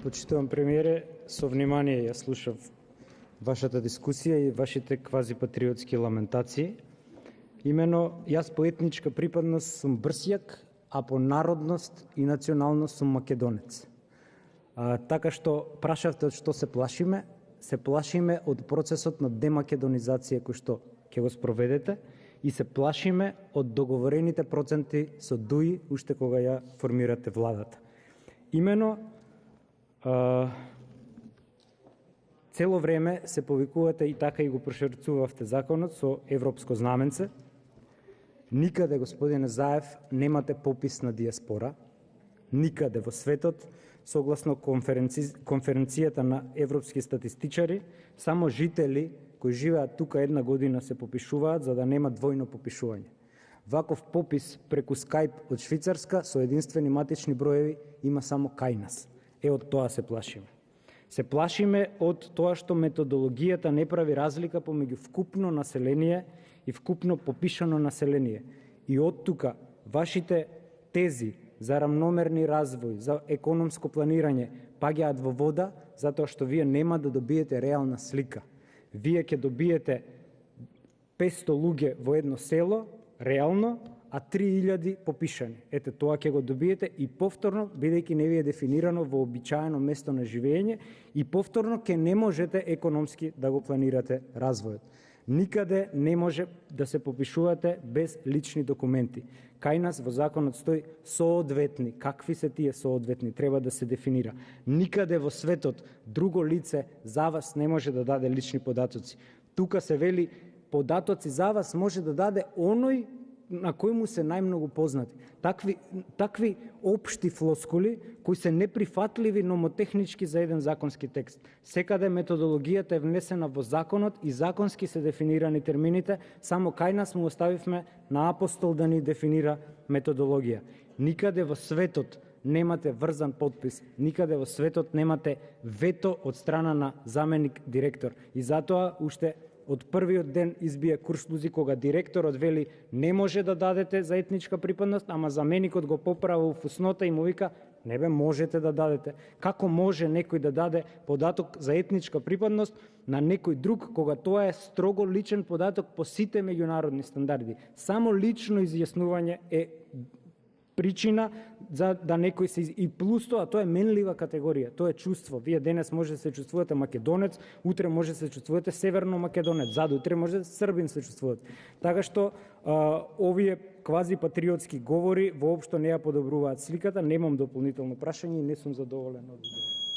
Почитувам премиере, со внимание ја слушав вашата дискусија и вашите квазипатриотски ламентации. Имено, јас по етничка припадност сум брсјак, а по народност и националност сум македонец. Така што прашавте од што се плашиме од процесот на демакедонизација кој што ќе го спроведете и се плашиме од договорените проценти со ДУИ уште кога ја формирате владата. Имено, цело време се повикувате и така и го прошерцувавте законот со европско знаменце. Никаде, господине Заев, немате попис на диаспора. Никаде во светот, согласно конференцијата на европски статистичари, само жители кои живеат тука една година се попишуваат за да нема двојно попишување. Ваков попис преку Skype од Швицарска со единствени матични броеви има само кај нас. Од тоа се плашиме. Се плашиме од тоа што методологијата не прави разлика помеѓу вкупно население и вкупно попишано население. И од тука вашите тези за рамномерни развој, за економско планирање паѓаат во вода, затоа што вие нема да добиете реална слика. Вие ќе добиете 500 луѓе во едно село, реално, а 3000 попишани. Ете, тоа ќе го добиете и повторно, бидејќи не ви е дефинирано во обичаено место на живење, и повторно ќе не можете економски да го планирате развојот. Никаде не може да се попишувате без лични документи. Кај нас во законот стои соодветни. Какви се тие соодветни? Треба да се дефинира. Никаде во светот друго лице за вас не може да даде лични податоци. Тука се вели податоци за вас може да даде оној на кој му се најмногу познати. Такви општи флоскули кои се неприфатливи номотехнички за еден законски текст. Секаде методологијата е внесена во законот и законски се дефинирани термините, само кај нас му оставивме на апостол да ни дефинира методологија. Никаде во светот немате врзан подпис, никаде во светот немате вето од страна на заменик директор. И затоа уште од првиот ден избија куршлузи кога директорот вели не може да дадете за етничка припадност, ама заменикот го поправа у фуснота и му вика не бе, можете да дадете. Како може некој да даде податок за етничка припадност на некој друг кога тоа е строго личен податок по сите меѓународни стандарди? Само лично изјаснување е причина за да некој се и плюс тоа е менлива категорија, тоа е чувство. Вие денес може да се чувствувате македонец, утре може да се чувствувате северно македонец, задутре може да србин се чувствувате. Така што овие квази патриотски говори воопшто не ја подобруваат сликата, немам дополнително прашање и не сум задоволен од